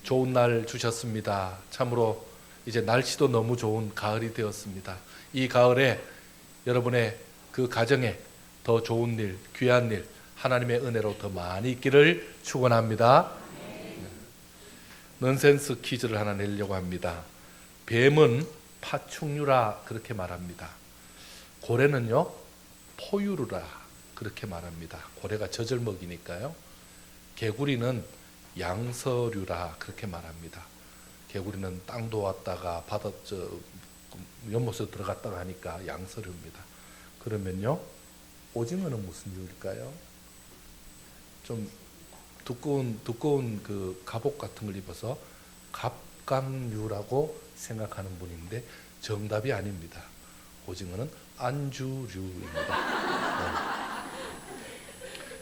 좋은 날 주셨습니다. 참으로 이제 날씨도 너무 좋은 가을이 되었습니다. 이 가을에 여러분의 그 가정에 더 좋은 일, 귀한 일, 하나님의 은혜로 더 많이 있기를 축원합니다. 넌센스 퀴즈를 하나 내려고 합니다. 뱀은 파충류라 그렇게 말합니다. 고래는요 포유류라 그렇게 말합니다. 고래가 젖을 먹이니까요. 개구리는 양서류라 그렇게 말합니다. 개구리는 땅도 왔다가 바다 연못에 들어갔다가 하니까 양서류입니다. 그러면요 오징어는 무슨 류일까요? 좀 두꺼운 그 갑옷 같은 걸 입어서 갑각류라고 생각하는 분인데 정답이 아닙니다. 오징어는 안주류입니다. 네.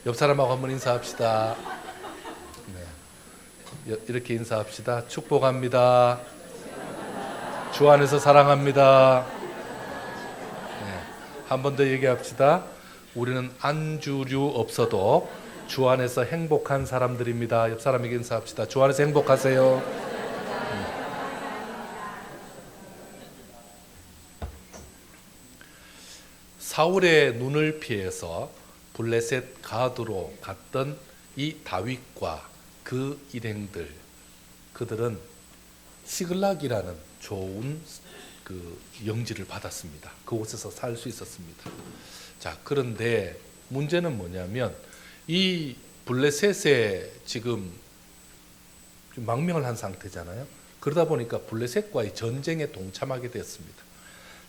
옆 사람하고 한번 인사합시다. 네. 이렇게 인사합시다. 축복합니다. 주 안에서 사랑합니다. 네. 한 번 더 얘기합시다. 우리는 안주류 없어도 주 안에서 행복한 사람들입니다. 옆 사람에게 인사합시다. 주 안에서 행복하세요. 사울의 눈을 피해서 블레셋 가드로 갔던 이 다윗과 그 일행들, 그들은 시글락이라는 좋은 그 영지를 받았습니다. 그곳에서 살 수 있었습니다. 자, 그런데 문제는 뭐냐면 이 블레셋에 지금 망명을 한 상태잖아요. 그러다 보니까 블레셋과의 전쟁에 동참하게 됐습니다.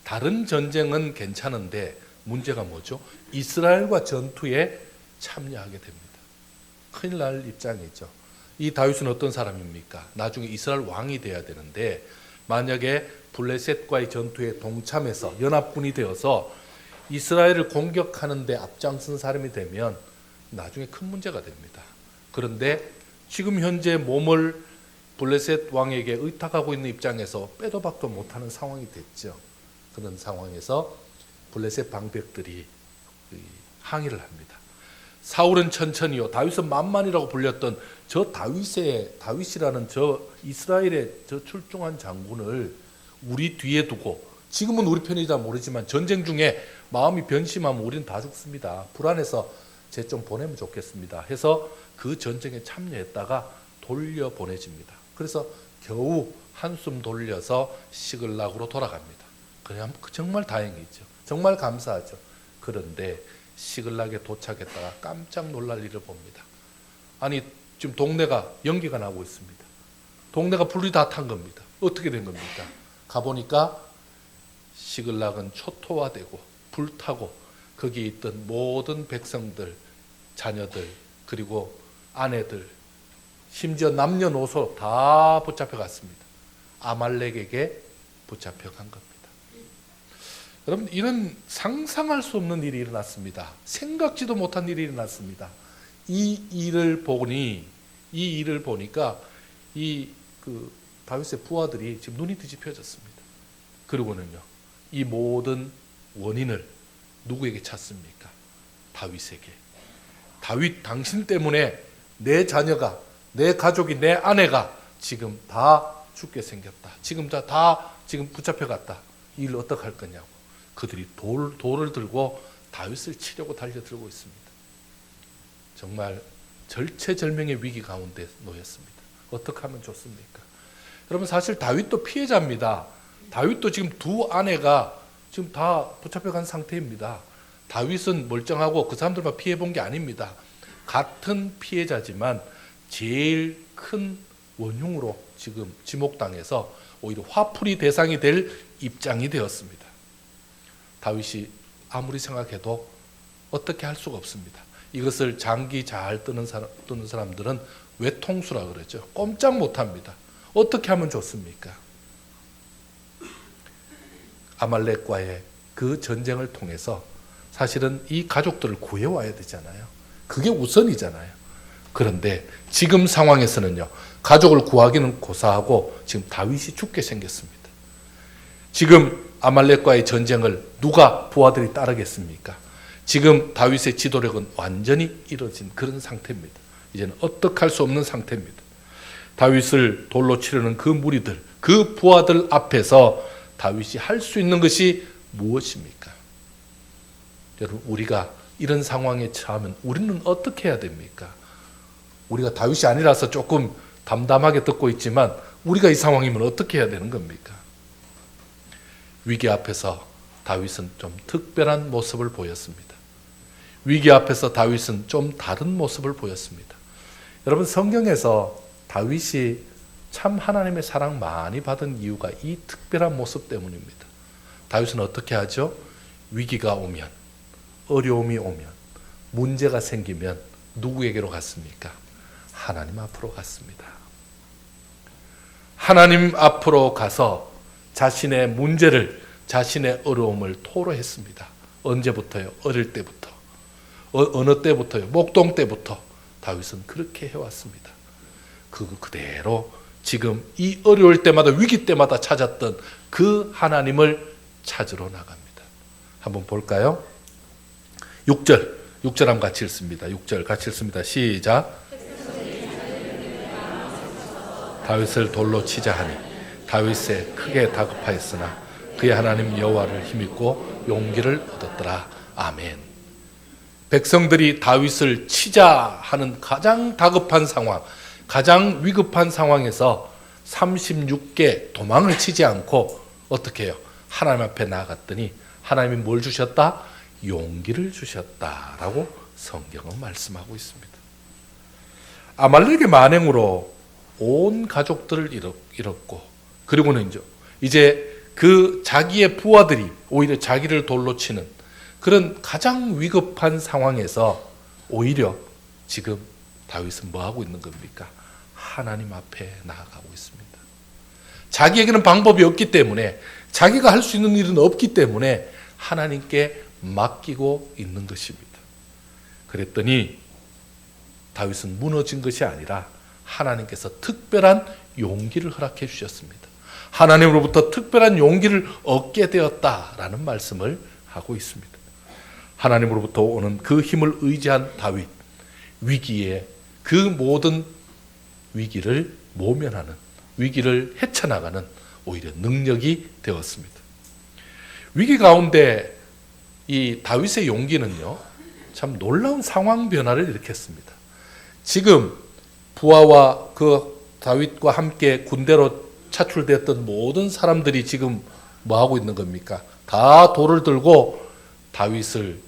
다른 전쟁은 괜찮은데 문제가 뭐죠? 이스라엘과 전투에 참여하게 됩니다. 큰일 날 입장이죠. 이 다윗은 어떤 사람입니까? 나중에 이스라엘 왕이 돼야 되는데 만약에 블레셋과의 전투에 동참해서 연합군이 되어서 이스라엘을 공격하는 데 앞장선 사람이 되면 나중에 큰 문제가 됩니다. 그런데 지금 현재 몸을 블레셋 왕에게 의탁하고 있는 입장에서 빼도 박도 못하는 상황이 됐죠. 그런 상황에서 블레셋 방백들이 항의를 합니다. 사울은 천천히요, 다윗은 만만이라고 불렸던 저 다윗이라는 저 이스라엘의 저 출중한 장군을 우리 뒤에 두고, 지금은 우리 편이다 모르지만 전쟁 중에 마음이 변심하면 우리는 다 죽습니다. 불안해서 쟤 좀 보내면 좋겠습니다 해서 그 전쟁에 참여했다가 돌려보내집니다. 그래서 겨우 한숨 돌려서 시글락으로 돌아갑니다. 그냥 정말 다행이죠. 정말 감사하죠. 그런데 시글락에 도착했다가 깜짝 놀랄 일을 봅니다. 아니 지금 동네가 연기가 나고 있습니다. 동네가 불이 다 탄 겁니다. 어떻게 된 겁니까? 가보니까 시글락은 초토화되고 불타고 거기에 있던 모든 백성들, 자녀들, 그리고 아내들, 심지어 남녀노소 다 붙잡혀 갔습니다. 아말렉에게 붙잡혀 간 겁니다. 여러분, 이런 상상할 수 없는 일이 일어났습니다. 생각지도 못한 일이 일어났습니다. 이 일을 보니까 그 다윗의 부하들이 지금 눈이 뒤집혀졌습니다. 그리고는요, 이 모든 원인을 누구에게 찾습니까? 다윗에게. 다윗, 당신 때문에 내 자녀가, 내 가족이, 내 아내가 지금 다 죽게 생겼다. 지금 다 지금 붙잡혀갔다. 이 일을 어떻게 할 거냐고. 그들이 돌을 들고 다윗을 치려고 달려들고 있습니다. 정말 절체절명의 위기 가운데 놓였습니다. 어떻게 하면 좋습니까? 여러분, 사실 다윗도 피해자입니다. 다윗도 지금 두 아내가 지금 다 붙잡혀간 상태입니다. 다윗은 멀쩡하고 그 사람들만 피해본 게 아닙니다. 같은 피해자지만 제일 큰 원흉으로 지금 지목당해서 오히려 화풀이 대상이 될 입장이 되었습니다. 다윗이 아무리 생각해도 어떻게 할 수가 없습니다. 이것을 장기 잘 뜨는 사람들은 외통수라 그러죠. 꼼짝 못합니다. 어떻게 하면 좋습니까? 아말렉과의 그 전쟁을 통해서 사실은 이 가족들을 구해와야 되잖아요. 그게 우선이잖아요. 그런데 지금 상황에서는요, 가족을 구하기는 고사하고 지금 다윗이 죽게 생겼습니다. 지금 아말렉과의 전쟁을 누가 부하들이 따르겠습니까? 지금 다윗의 지도력은 완전히 이뤄진 그런 상태입니다. 이제는 어떡할 수 없는 상태입니다. 다윗을 돌로 치려는 그 무리들, 그 부하들 앞에서 다윗이 할 수 있는 것이 무엇입니까? 여러분, 우리가 이런 상황에 처하면 우리는 어떻게 해야 됩니까? 우리가 다윗이 아니라서 조금 담담하게 듣고 있지만 우리가 이 상황이면 어떻게 해야 되는 겁니까? 위기 앞에서 다윗은 좀 특별한 모습을 보였습니다. 위기 앞에서 다윗은 좀 다른 모습을 보였습니다. 여러분, 성경에서 다윗이 참 하나님의 사랑 많이 받은 이유가 이 특별한 모습 때문입니다. 다윗은 어떻게 하죠? 위기가 오면, 어려움이 오면, 문제가 생기면 누구에게로 갔습니까? 하나님 앞으로 갔습니다. 하나님 앞으로 가서 자신의 문제를, 자신의 어려움을 토로했습니다. 언제부터요? 어릴 때부터. 어느 때부터요? 목동 때부터 다윗은 그렇게 해왔습니다. 그대로 지금 이 어려울 때마다, 위기 때마다 찾았던 그 하나님을 찾으러 나갑니다. 한번 볼까요? 6절 한번 같이 읽습니다. 6절 같이 읽습니다. 시작. 다윗을 돌로 치자 하니 다윗에 크게 다급하였으나 그의 하나님 여호와를 힘입고 용기를 얻었더라. 아멘. 백성들이 다윗을 치자 하는 가장 다급한 상황, 가장 위급한 상황에서 36개 도망을 치지 않고 어떻게 해요? 하나님 앞에 나아갔더니 하나님이 뭘 주셨다? 용기를 주셨다라고 성경은 말씀하고 있습니다. 아말렉의 만행으로 온 가족들을 잃었고, 그리고는 이제 그 자기의 부하들이 오히려 자기를 돌로 치는 그런 가장 위급한 상황에서 오히려 지금 다윗은 뭐 하고 있는 겁니까? 하나님 앞에 나아가고 있습니다. 자기에게는 방법이 없기 때문에, 자기가 할 수 있는 일은 없기 때문에 하나님께 맡기고 있는 것입니다. 그랬더니 다윗은 무너진 것이 아니라 하나님께서 특별한 용기를 허락해 주셨습니다. 하나님으로부터 특별한 용기를 얻게 되었다라는 말씀을 하고 있습니다. 하나님으로부터 오는 그 힘을 의지한 다윗, 위기에 그 모든 위기를 모면하는, 위기를 헤쳐나가는 오히려 능력이 되었습니다. 위기 가운데 이 다윗의 용기는요, 참 놀라운 상황 변화를 일으켰습니다. 지금 부하와 그 다윗과 함께 군대로 차출되었던 모든 사람들이 지금 뭐 하고 있는 겁니까? 다 돌을 들고 다윗을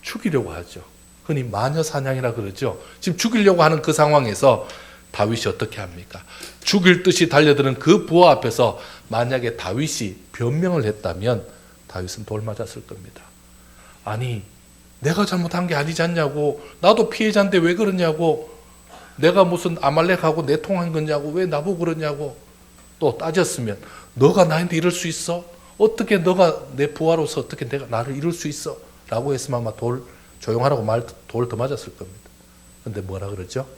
죽이려고 하죠. 흔히 마녀 사냥이라 그러죠. 지금 죽이려고 하는 그 상황에서 다윗이 어떻게 합니까? 죽일 듯이 달려드는 그 부하 앞에서 만약에 다윗이 변명을 했다면 다윗은 돌 맞았을 겁니다. 아니, 내가 잘못한 게 아니지 않냐고, 나도 피해자인데 왜 그러냐고, 내가 무슨 아말렉하고 내통한 거냐고, 왜 나보고 그러냐고 또 따졌으면, 너가 나한테 이럴 수 있어? 어떻게 너가 내 부하로서 어떻게 내가 나를 이룰 수 있어? 라고 했으면 아마 조용하라고 돌 더 맞았을 겁니다. 근데 뭐라 그러죠?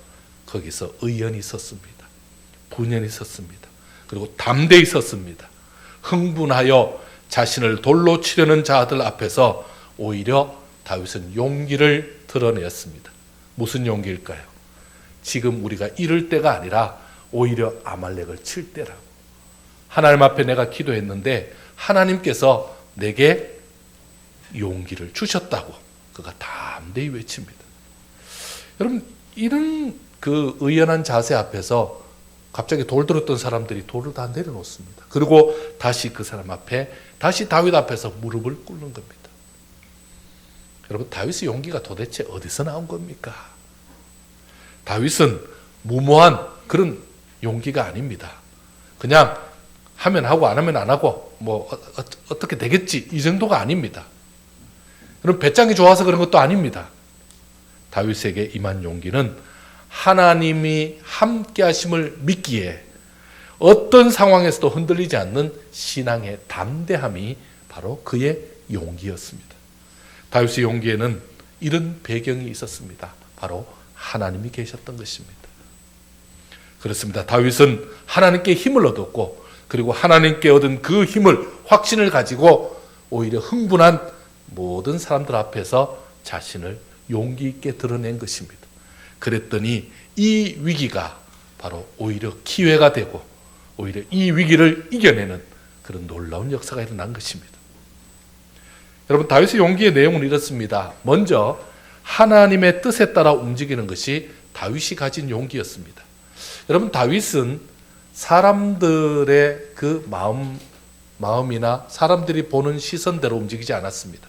거기서 의연이 있었습니다. 분연이 있었습니다. 그리고 담대히 있었습니다. 흥분하여 자신을 돌로 치려는 자들 앞에서 오히려 다윗은 용기를 드러내었습니다. 무슨 용기일까요? 지금 우리가 이럴 때가 아니라 오히려 아말렉을 칠 때라고. 하나님 앞에 내가 기도했는데 하나님께서 내게 용기를 주셨다고 그가 담대히 외칩니다. 여러분, 이런 그 의연한 자세 앞에서 갑자기 돌 들었던 사람들이 돌을 다 내려놓습니다. 그리고 다시 그 사람 앞에, 다시 다윗 앞에서 무릎을 꿇는 겁니다. 여러분, 다윗의 용기가 도대체 어디서 나온 겁니까? 다윗은 무모한 그런 용기가 아닙니다. 그냥 하면 하고 안 하면 안 하고 뭐 어떻게 되겠지, 이 정도가 아닙니다. 그럼 배짱이 좋아서 그런 것도 아닙니다. 다윗에게 임한 용기는 하나님이 함께 하심을 믿기에 어떤 상황에서도 흔들리지 않는 신앙의 담대함이 바로 그의 용기였습니다. 다윗의 용기에는 이런 배경이 있었습니다. 바로 하나님이 계셨던 것입니다. 그렇습니다. 다윗은 하나님께 힘을 얻었고, 그리고 하나님께 얻은 그 힘을, 확신을 가지고 오히려 흥분한 모든 사람들 앞에서 자신을 용기 있게 드러낸 것입니다. 그랬더니 이 위기가 바로 오히려 기회가 되고 오히려 이 위기를 이겨내는 그런 놀라운 역사가 일어난 것입니다. 여러분, 다윗의 용기의 내용은 이렇습니다. 먼저 하나님의 뜻에 따라 움직이는 것이 다윗이 가진 용기였습니다. 여러분, 다윗은 사람들의 그 마음이나 사람들이 보는 시선대로 움직이지 않았습니다.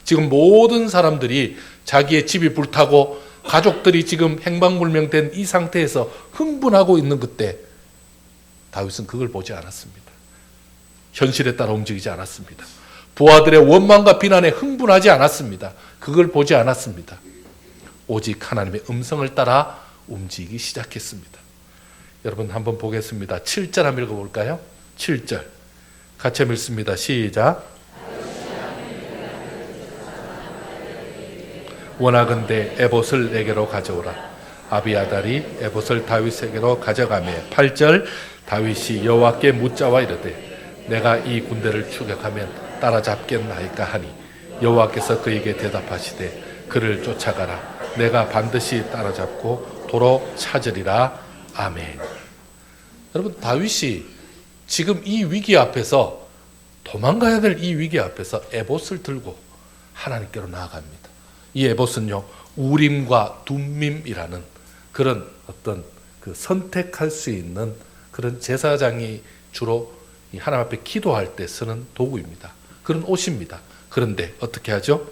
지금 모든 사람들이 자기의 집이 불타고 가족들이 지금 행방불명된 이 상태에서 흥분하고 있는 그때 다윗은 그걸 보지 않았습니다. 현실에 따라 움직이지 않았습니다. 부하들의 원망과 비난에 흥분하지 않았습니다. 그걸 보지 않았습니다. 오직 하나님의 음성을 따라 움직이기 시작했습니다. 여러분, 한번 보겠습니다. 7절 한번 읽어볼까요? 7절 같이 읽습니다. 시작. 원하건대 에봇을 내게로 가져오라. 아비아달이 에봇을 다윗에게로 가져가며 8절 다윗이 여호와께 묻자와 이르되 내가 이 군대를 추격하면 따라잡겠나이까 하니 여호와께서 그에게 대답하시되 그를 쫓아가라. 내가 반드시 따라잡고 도로 찾으리라. 아멘. 여러분, 다윗이 지금 이 위기 앞에서 도망가야 될 이 위기 앞에서 에봇을 들고 하나님께로 나아갑니다. 이 에봇은요, 우림과 둠밈이라는 그런 어떤 그 선택할 수 있는 그런 제사장이 주로 이 하나님 앞에 기도할 때 쓰는 도구입니다. 그런 옷입니다. 그런데 어떻게 하죠?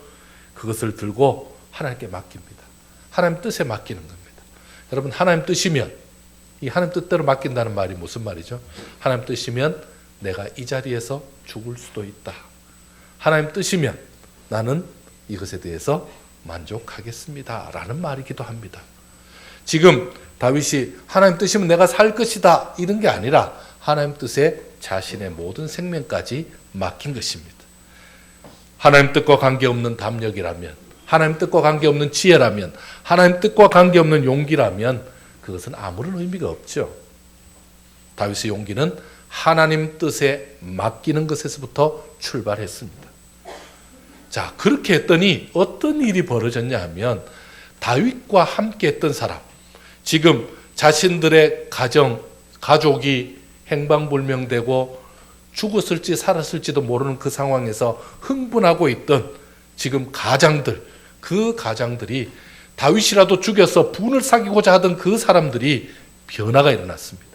그것을 들고 하나님께 맡깁니다. 하나님 뜻에 맡기는 겁니다. 여러분, 하나님 뜻이면, 이 하나님 뜻대로 맡긴다는 말이 무슨 말이죠? 하나님 뜻이면 내가 이 자리에서 죽을 수도 있다. 하나님 뜻이면 나는 이것에 대해서 만족하겠습니다 라는 말이기도 합니다. 지금 다윗이 하나님 뜻이면 내가 살 것이다 이런 게 아니라 하나님 뜻에 자신의 모든 생명까지 맡긴 것입니다. 하나님 뜻과 관계없는 담력이라면, 하나님 뜻과 관계없는 지혜라면, 하나님 뜻과 관계없는 용기라면 그것은 아무런 의미가 없죠. 다윗의 용기는 하나님 뜻에 맡기는 것에서부터 출발했습니다. 자, 그렇게 했더니 어떤 일이 벌어졌냐 하면 다윗과 함께 했던 사람, 지금 자신들의 가족이 행방불명되고 죽었을지 살았을지도 모르는 그 상황에서 흥분하고 있던 지금 가장들, 그 가장들이 다윗이라도 죽여서 분을 사귀고자 하던 그 사람들이 변화가 일어났습니다.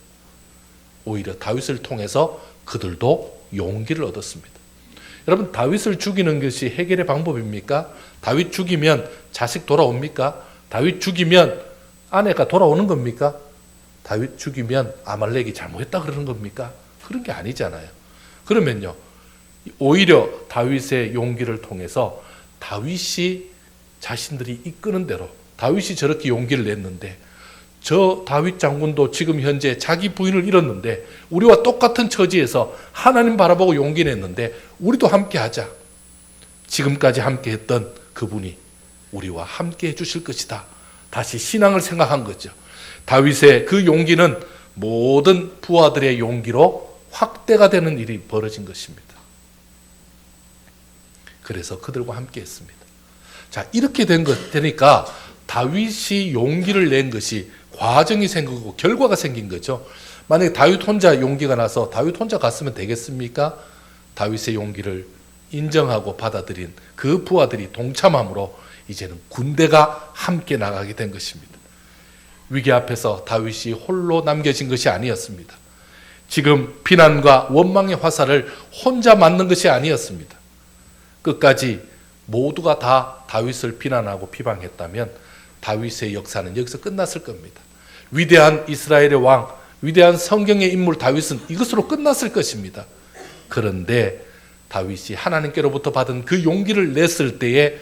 오히려 다윗을 통해서 그들도 용기를 얻었습니다. 여러분, 다윗을 죽이는 것이 해결의 방법입니까? 다윗 죽이면 자식 돌아옵니까? 다윗 죽이면 아내가 돌아오는 겁니까? 다윗 죽이면 아말렉이 잘못했다 그러는 겁니까? 그런 게 아니잖아요. 그러면요, 오히려 다윗의 용기를 통해서 다윗이 자신들이 이끄는 대로 다윗이 저렇게 용기를 냈는데 저 다윗 장군도 지금 현재 자기 부인을 잃었는데 우리와 똑같은 처지에서 하나님 바라보고 용기 냈는데 우리도 함께 하자. 지금까지 함께 했던 그분이 우리와 함께 해주실 것이다. 다시 신앙을 생각한 거죠. 다윗의 그 용기는 모든 부하들의 용기로 확대가 되는 일이 벌어진 것입니다. 그래서 그들과 함께 했습니다. 자, 이렇게 되니까 다윗이 용기를 낸 것이 과정이 생기고 결과가 생긴 거죠. 만약에 다윗 혼자 용기가 나서 다윗 혼자 갔으면 되겠습니까? 다윗의 용기를 인정하고 받아들인 그 부하들이 동참함으로 이제는 군대가 함께 나가게 된 것입니다. 위기 앞에서 다윗이 홀로 남겨진 것이 아니었습니다. 지금 비난과 원망의 화살을 혼자 맞는 것이 아니었습니다. 끝까지 모두가 다 다윗을 비난하고 비방했다면 다윗의 역사는 여기서 끝났을 겁니다. 위대한 이스라엘의 왕, 위대한 성경의 인물 다윗은 이것으로 끝났을 것입니다. 그런데 다윗이 하나님께로부터 받은 그 용기를 냈을 때에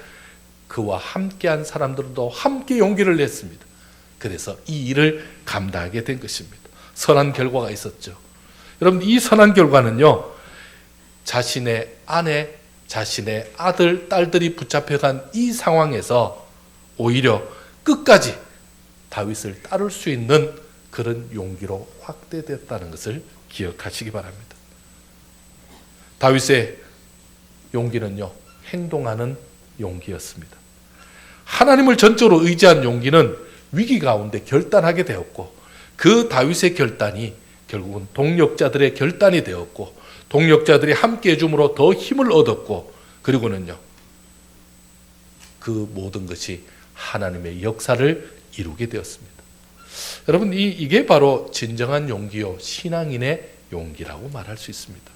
그와 함께한 사람들도 함께 용기를 냈습니다. 그래서 이 일을 감당하게 된 것입니다. 선한 결과가 있었죠. 여러분, 이 선한 결과는요, 자신의 아내, 자신의 아들, 딸들이 붙잡혀간 이 상황에서 오히려 끝까지 다윗을 따를 수 있는 그런 용기로 확대됐다는 것을 기억하시기 바랍니다. 다윗의 용기는요, 행동하는 용기였습니다. 하나님을 전적으로 의지한 용기는 위기 가운데 결단하게 되었고, 그 다윗의 결단이 결국은 동력자들의 결단이 되었고, 동력자들이 함께 해줌으로 더 힘을 얻었고, 그리고는요, 그 모든 것이 하나님의 역사를 이루게 되었습니다. 여러분, 이게 바로 진정한 용기요, 신앙인의 용기라고 말할 수 있습니다.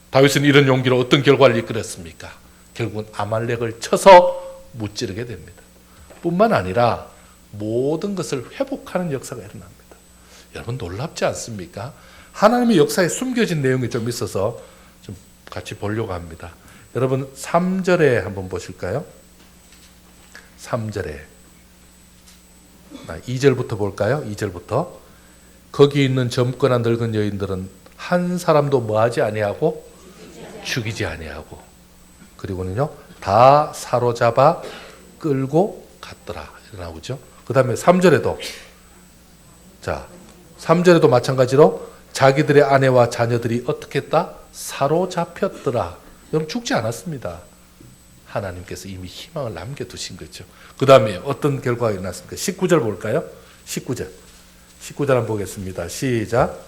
다윗은 이런 용기로 어떤 결과를 이끌었습니까? 결국은 아말렉을 쳐서 무찌르게 됩니다. 뿐만 아니라 모든 것을 회복하는 역사가 일어납니다. 여러분, 놀랍지 않습니까? 하나님의 역사에 숨겨진 내용이 좀 있어서 좀 같이 보려고 합니다. 여러분, 3절에 한번 보실까요? 3절에 2절부터 볼까요? 2절부터. 거기 있는 젊거나 늙은 여인들은 한 사람도 뭐하지 아니하고 죽이지 아니하고, 그리고는요, 다 사로잡아 끌고 갔더라 나오죠. 그 다음에 3절에도, 자, 3절에도 마찬가지로 자기들의 아내와 자녀들이 어떻게 했다? 사로잡혔더라. 여러분, 죽지 않았습니다. 하나님께서 이미 희망을 남겨두신 거죠. 그 다음에 어떤 결과가 일어났습니까? 19절 볼까요? 19절 한번 보겠습니다. 시작.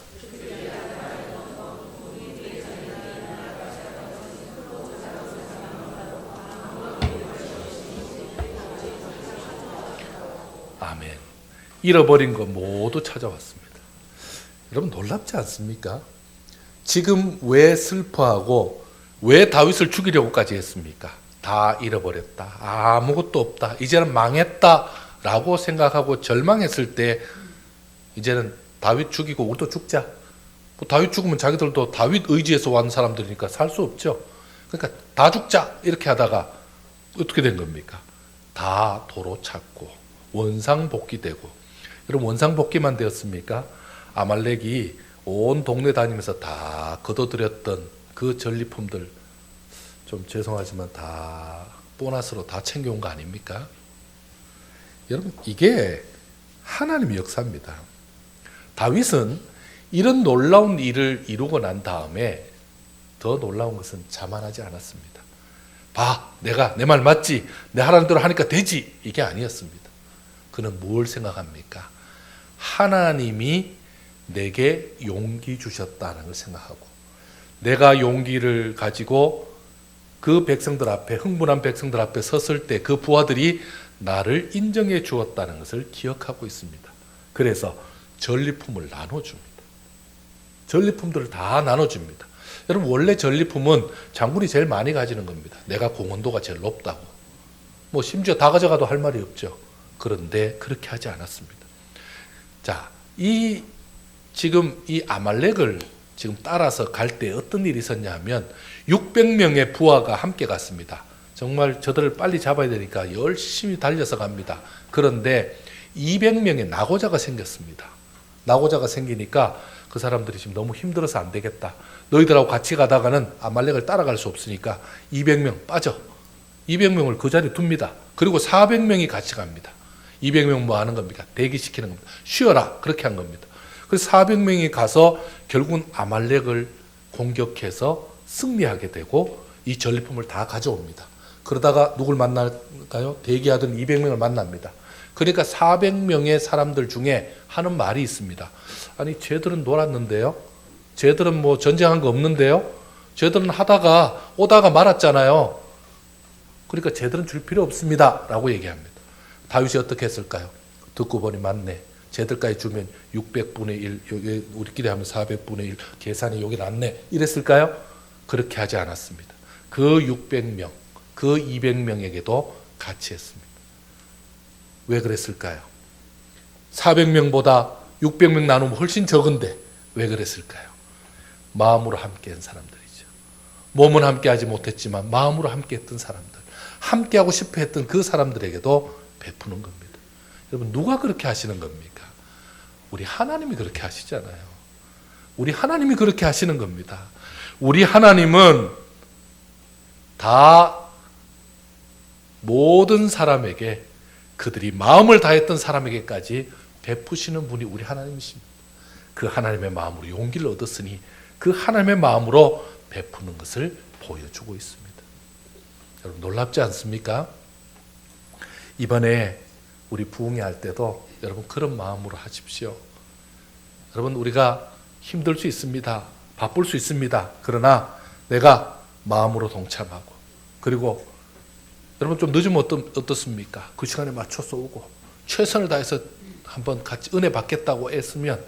아멘. 잃어버린 거 모두 찾아왔습니다. 여러분, 놀랍지 않습니까? 지금 왜 슬퍼하고 왜 다윗을 죽이려고까지 했습니까? 다 잃어버렸다. 아무것도 없다. 이제는 망했다. 라고 생각하고 절망했을 때, 이제는 다윗 죽이고 우리도 죽자. 뭐 다윗 죽으면 자기들도 다윗 의지에서 왔는 사람들이니까 살 수 없죠. 그러니까 다 죽자. 이렇게 하다가 어떻게 된 겁니까? 다 도로 찾고 원상복귀되고. 여러분, 원상복귀만 되었습니까? 아말렉이 온 동네 다니면서 다 거둬들였던 그 전리품들, 좀 죄송하지만 다 보너스로 다 챙겨온 거 아닙니까? 여러분, 이게 하나님의 역사입니다. 다윗은 이런 놀라운 일을 이루고 난 다음에 더 놀라운 것은 자만하지 않았습니다. 봐, 내가 내 말 맞지? 내 하라는 대로 하니까 되지? 이게 아니었습니다. 그는 뭘 생각합니까? 하나님이 내게 용기 주셨다는 걸 생각하고, 내가 용기를 가지고 그 백성들 앞에, 흥분한 백성들 앞에 섰을 때 그 부하들이 나를 인정해 주었다는 것을 기억하고 있습니다. 그래서 전리품을 나눠줍니다. 전리품들을 다 나눠줍니다. 여러분, 원래 전리품은 장군이 제일 많이 가지는 겁니다. 내가 공헌도가 제일 높다고. 뭐 심지어 다 가져가도 할 말이 없죠. 그런데 그렇게 하지 않았습니다. 자, 지금 이 아말렉을 지금 따라서 갈 때 어떤 일이 있었냐 하면 600명의 부하가 함께 갔습니다. 정말 저들을 빨리 잡아야 되니까 열심히 달려서 갑니다. 그런데 200명의 낙오자가 생겼습니다. 낙오자가 생기니까 그 사람들이 지금 너무 힘들어서 안 되겠다. 너희들하고 같이 가다가는 아말렉을 따라갈 수 없으니까 200명 빠져. 200명을 그 자리에 둡니다. 그리고 400명이 같이 갑니다. 200명 뭐 하는 겁니까? 대기시키는 겁니다. 쉬어라. 그렇게 한 겁니다. 그래서 400명이 가서 결국은 아말렉을 공격해서 승리하게 되고 이 전리품을 다 가져옵니다. 그러다가 누굴 만날까요? 대기하던 200명을 만납니다. 그러니까 400명의 사람들 중에 하는 말이 있습니다. 아니, 쟤들은 놀았는데요? 쟤들은 뭐 전쟁한 거 없는데요? 쟤들은 하다가 오다가 말았잖아요. 그러니까 쟤들은 줄 필요 없습니다. 라고 얘기합니다. 다윗이 어떻게 했을까요? 듣고 보니 맞네. 쟤들까지 주면 600분의 1, 여기 우리끼리 하면 400분의 1, 계산이 여기 낫네. 이랬을까요? 그렇게 하지 않았습니다. 그 600명, 그 200명에게도 같이 했습니다. 왜 그랬을까요? 400명보다 600명 나누면 훨씬 적은데 왜 그랬을까요? 마음으로 함께한 사람들이죠. 몸은 함께하지 못했지만 마음으로 함께했던 사람들, 함께하고 싶어 했던 그 사람들에게도 베푸는 겁니다. 여러분, 누가 그렇게 하시는 겁니까? 우리 하나님이 그렇게 하시잖아요. 우리 하나님이 그렇게 하시는 겁니다. 우리 하나님은 다 모든 사람에게, 그들이 마음을 다했던 사람에게까지 베푸시는 분이 우리 하나님이십니다. 그 하나님의 마음으로 용기를 얻었으니 그 하나님의 마음으로 베푸는 것을 보여주고 있습니다. 여러분, 놀랍지 않습니까? 이번에 우리 부흥회 할 때도 여러분 그런 마음으로 하십시오. 여러분 우리가 힘들 수 있습니다. 바쁠 수 있습니다. 그러나 내가 마음으로 동참하고, 그리고 여러분 좀 늦으면 어떻습니까? 그 시간에 맞춰서 오고 최선을 다해서 한번 같이 은혜 받겠다고 애쓰면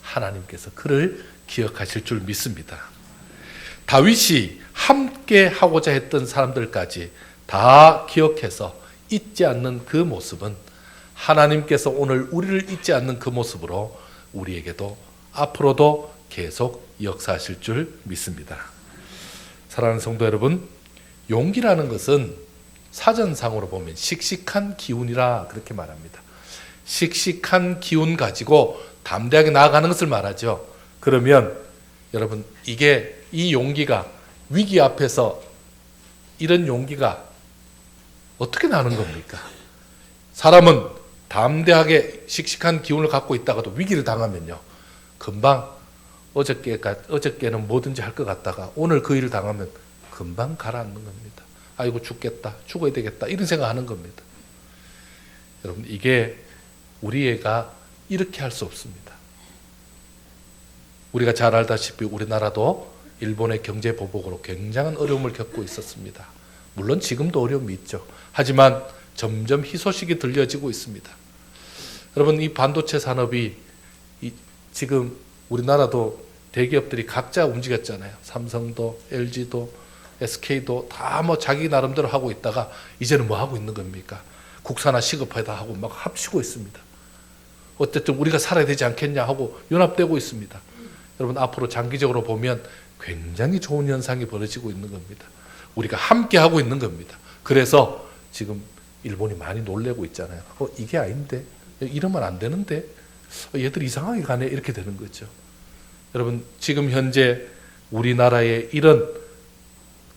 하나님께서 그를 기억하실 줄 믿습니다. 다윗이 함께 하고자 했던 사람들까지 다 기억해서 잊지 않는 그 모습은 하나님께서 오늘 우리를 잊지 않는 그 모습으로 우리에게도 앞으로도 계속 역사하실 줄 믿습니다. 사랑하는 성도 여러분, 용기라는 것은 사전상으로 보면 씩씩한 기운이라 그렇게 말합니다. 씩씩한 기운 가지고 담대하게 나아가는 것을 말하죠. 그러면 여러분 이 용기가 위기 앞에서 이런 용기가 어떻게 나는 겁니까? 사람은 담대하게 씩씩한 기운을 갖고 있다가도 위기를 당하면요, 금방 어저께는 뭐든지 할 것 같다가 오늘 그 일을 당하면 금방 가라앉는 겁니다. 아이고 죽겠다, 죽어야 되겠다, 이런 생각하는 겁니다. 여러분 이게 우리 애가 이렇게 할 수 없습니다. 우리가 잘 알다시피 우리나라도 일본의 경제 보복으로 굉장한 어려움을 겪고 있었습니다. 물론 지금도 어려움이 있죠. 하지만 점점 희소식이 들려지고 있습니다. 여러분 이 반도체 산업이 지금 우리나라도 대기업들이 각자 움직였잖아요. 삼성도, LG도, SK도 다 뭐 자기 나름대로 하고 있다가 이제는 뭐 하고 있는 겁니까? 국산화 시급화다 하고 막 합치고 있습니다. 어쨌든 우리가 살아야 되지 않겠냐 하고 연합되고 있습니다. 여러분 앞으로 장기적으로 보면 굉장히 좋은 현상이 벌어지고 있는 겁니다. 우리가 함께 하고 있는 겁니다. 그래서 지금 일본이 많이 놀래고 있잖아요. 이게 아닌데, 이러면 안 되는데, 얘들 이상하게 가네, 이렇게 되는 거죠. 여러분 지금 현재 우리나라의 이런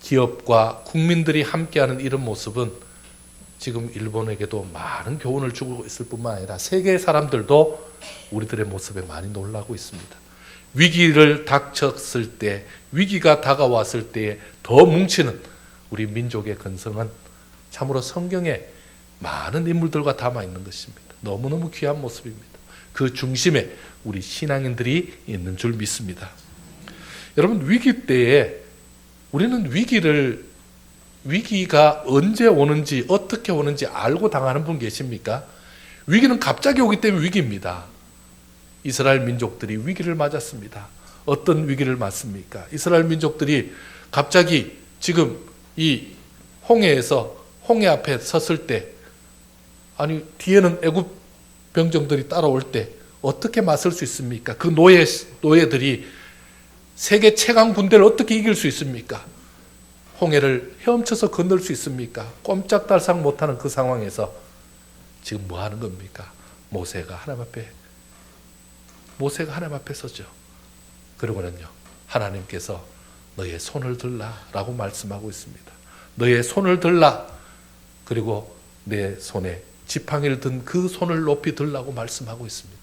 기업과 국민들이 함께하는 이런 모습은 지금 일본에게도 많은 교훈을 주고 있을 뿐만 아니라 세계 사람들도 우리들의 모습에 많이 놀라고 있습니다. 위기를 닥쳤을 때, 위기가 다가왔을 때에 더 뭉치는 우리 민족의 근성은 참으로 성경에 많은 인물들과 담아 있는 것입니다. 너무너무 귀한 모습입니다. 그 중심에 우리 신앙인들이 있는 줄 믿습니다. 여러분 위기 때에 우리는 위기가 언제 오는지 어떻게 오는지 알고 당하는 분 계십니까? 위기는 갑자기 오기 때문에 위기입니다. 이스라엘 민족들이 위기를 맞았습니다. 어떤 위기를 맞습니까? 이스라엘 민족들이 갑자기 지금 이 홍해 앞에 섰을 때, 아니 뒤에는 애굽 병정들이 따라올 때 어떻게 맞설 수 있습니까? 그 노예들이 세계 최강 군대를 어떻게 이길 수 있습니까? 홍해를 헤엄쳐서 건널 수 있습니까? 꼼짝달싹 못하는 그 상황에서 지금 뭐 하는 겁니까? 모세가 하나님 앞에 서죠. 그리고는요, 하나님께서 너의 손을 들라 라고 말씀하고 있습니다. 너의 손을 들라. 그리고 내 손에 지팡이를 든 그 손을 높이 들라고 말씀하고 있습니다.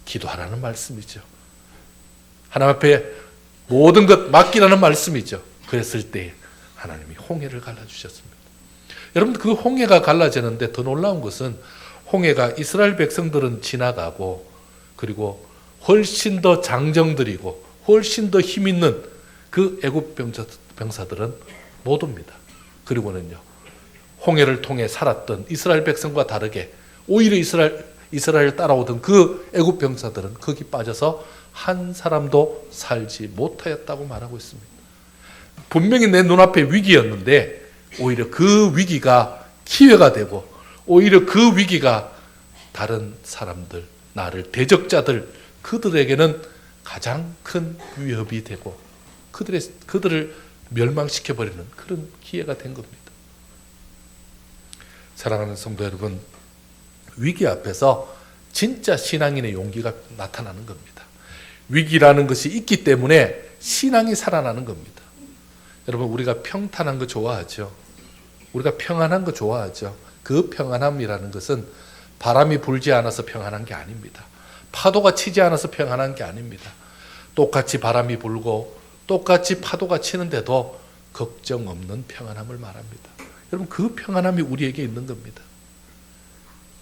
기도하라는 말씀이죠. 하나님 앞에 모든 것 맡기라는 말씀이죠. 그랬을 때 하나님이 홍해를 갈라주셨습니다. 여러분 그 홍해가 갈라지는데 더 놀라운 것은 홍해가 이스라엘 백성들은 지나가고, 그리고 훨씬 더 장정들이고 훨씬 더 힘 있는 그 애굽 병사들은 못 옵니다. 그리고는요, 홍해를 통해 살았던 이스라엘 백성과 다르게 오히려 이스라엘 따라오던 그 애굽 병사들은 거기 빠져서 한 사람도 살지 못하였다고 말하고 있습니다. 분명히 내 눈앞에 위기였는데 오히려 그 위기가 기회가 되고, 오히려 그 위기가 다른 사람들, 나를 대적자들, 그들에게는 가장 큰 위협이 되고 그들을 멸망시켜버리는 그런 기회가 된 겁니다. 사랑하는 성도 여러분, 위기 앞에서 진짜 신앙인의 용기가 나타나는 겁니다. 위기라는 것이 있기 때문에 신앙이 살아나는 겁니다. 여러분 우리가 평탄한 거 좋아하죠. 우리가 평안한 거 좋아하죠. 그 평안함이라는 것은 바람이 불지 않아서 평안한 게 아닙니다. 파도가 치지 않아서 평안한 게 아닙니다. 똑같이 바람이 불고 똑같이 파도가 치는데도 걱정 없는 평안함을 말합니다. 여러분 그 평안함이 우리에게 있는 겁니다.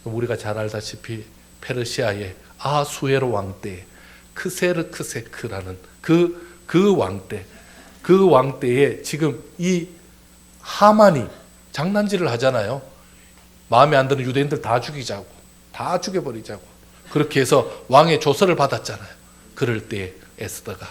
우리가 잘 알다시피 페르시아의 아수에로 왕 때 크세르크세크라는 그 왕 때에 지금 이 하만이 장난질을 하잖아요. 마음에 안 드는 유대인들 다 죽이자고, 다 죽여버리자고. 그렇게 해서 왕의 조서를 받았잖아요. 그럴 때 에스더가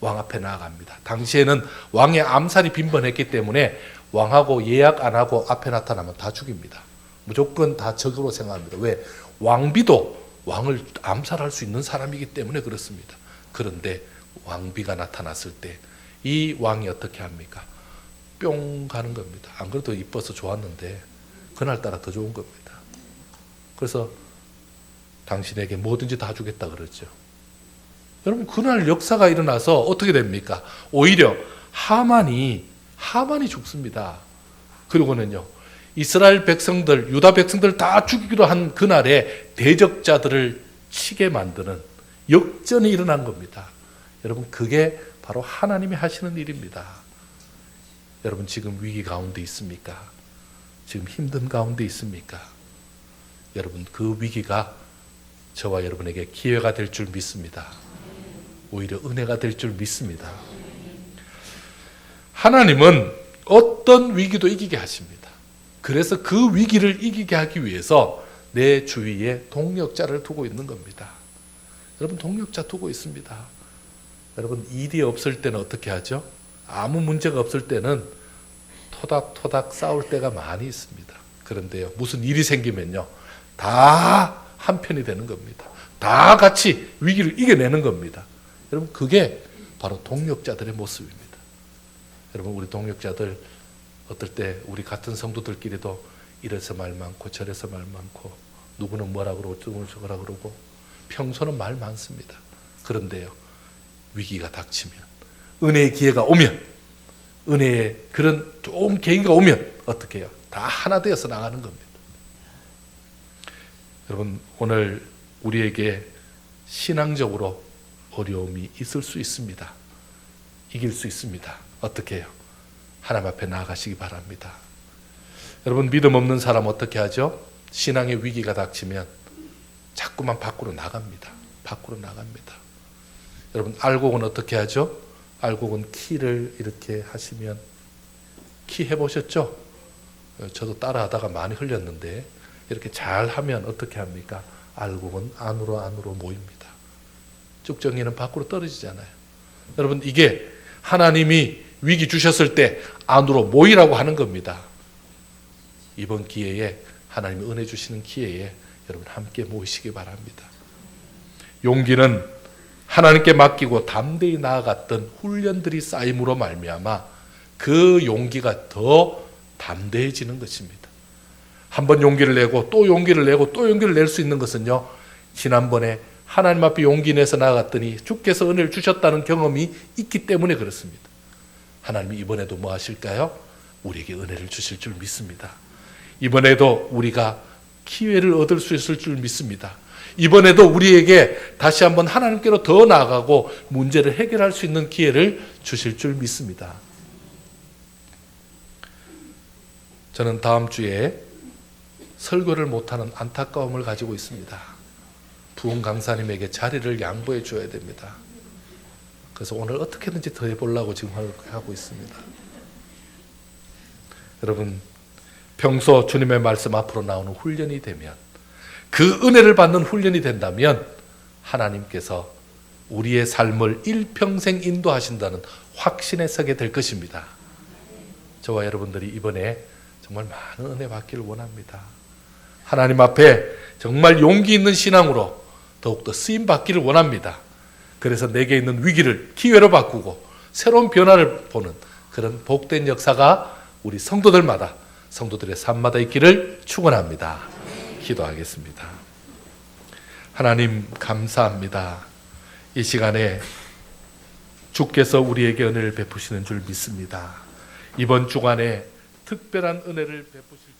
왕 앞에 나아갑니다. 당시에는 왕의 암살이 빈번했기 때문에 왕하고 예약 안 하고 앞에 나타나면 다 죽입니다. 무조건 다 적으로 생각합니다. 왜? 왕비도 왕을 암살할 수 있는 사람이기 때문에 그렇습니다. 그런데 왕비가 나타났을 때 이 왕이 어떻게 합니까? 뿅 가는 겁니다. 안 그래도 이뻐서 좋았는데 그날따라 더 좋은 겁니다. 그래서 당신에게 뭐든지 다 주겠다 그러죠. 여러분, 그날 역사가 일어나서 어떻게 됩니까? 오히려 하만이 죽습니다. 그리고는요, 이스라엘 백성들, 유다 백성들 다 죽이기로 한 그날에 대적자들을 치게 만드는 역전이 일어난 겁니다. 여러분, 그게 바로 하나님이 하시는 일입니다. 여러분, 지금 위기 가운데 있습니까? 지금 힘든 가운데 있습니까? 여러분, 그 위기가 저와 여러분에게 기회가 될 줄 믿습니다. 오히려 은혜가 될 줄 믿습니다. 하나님은 어떤 위기도 이기게 하십니다. 그래서 그 위기를 이기게 하기 위해서 내 주위에 동력자를 두고 있는 겁니다. 여러분, 동력자 두고 있습니다. 여러분, 일이 없을 때는 어떻게 하죠? 아무 문제가 없을 때는 토닥토닥 싸울 때가 많이 있습니다. 그런데요, 무슨 일이 생기면요, 다 한편이 되는 겁니다. 다 같이 위기를 이겨내는 겁니다. 여러분, 그게 바로 동력자들의 모습입니다. 여러분, 우리 동력자들 어떨 때 우리 같은 성도들끼리도 이래서 말 많고 저래서 말 많고 누구는 뭐라 그러고 누구는 저거라 그러고 평소는 말 많습니다. 그런데요, 위기가 닥치면, 은혜의 기회가 오면, 은혜의 그런 좋은 계기가 오면 어떻게 해요? 다 하나 되어서 나가는 겁니다. 여러분, 오늘 우리에게 신앙적으로 어려움이 있을 수 있습니다. 이길 수 있습니다. 어떻게 해요? 하나님 앞에 나아가시기 바랍니다. 여러분, 믿음 없는 사람 어떻게 하죠? 신앙의 위기가 닥치면 자꾸만 밖으로 나갑니다. 밖으로 나갑니다. 여러분, 알곡은 어떻게 하죠? 알곡은 키를 이렇게 하시면, 키 해보셨죠? 저도 따라하다가 많이 흘렸는데 이렇게 잘 하면 어떻게 합니까? 알곡은 안으로 모입니다. 쭉정이는 밖으로 떨어지잖아요. 여러분, 이게 하나님이 위기 주셨을 때 안으로 모이라고 하는 겁니다. 이번 기회에, 하나님이 은혜 주시는 기회에 여러분 함께 모이시기 바랍니다. 용기는 하나님께 맡기고 담대히 나아갔던 훈련들이 쌓임으로 말미암아 그 용기가 더 담대해지는 것입니다. 한번 용기를 내고 또 용기를 내고 또 용기를 낼 수 있는 것은요, 지난번에 하나님 앞에 용기 내서 나아갔더니 주께서 은혜를 주셨다는 경험이 있기 때문에 그렇습니다. 하나님이 이번에도 뭐 하실까요? 우리에게 은혜를 주실 줄 믿습니다. 이번에도 우리가 기회를 얻을 수 있을 줄 믿습니다. 이번에도 우리에게 다시 한번 하나님께로 더 나아가고 문제를 해결할 수 있는 기회를 주실 줄 믿습니다. 저는 다음 주에 설교를 못하는 안타까움을 가지고 있습니다. 부흥 강사님에게 자리를 양보해 줘야 됩니다. 그래서 오늘 어떻게든지 더 해보려고 지금 하고 있습니다. 여러분, 평소 주님의 말씀 앞으로 나오는 훈련이 되면, 그 은혜를 받는 훈련이 된다면 하나님께서 우리의 삶을 일평생 인도하신다는 확신에 서게 될 것입니다. 저와 여러분들이 이번에 정말 많은 은혜 받기를 원합니다. 하나님 앞에 정말 용기 있는 신앙으로 더욱더 쓰임 받기를 원합니다. 그래서 내게 있는 위기를 기회로 바꾸고 새로운 변화를 보는 그런 복된 역사가 우리 성도들마다, 성도들의 삶마다 있기를 축원합니다. 기도하겠습니다. 하나님, 감사합니다. 이 시간에 주께서 우리에게 은혜를 베푸시는 줄 믿습니다. 이번 주간에 특별한 은혜를 베푸실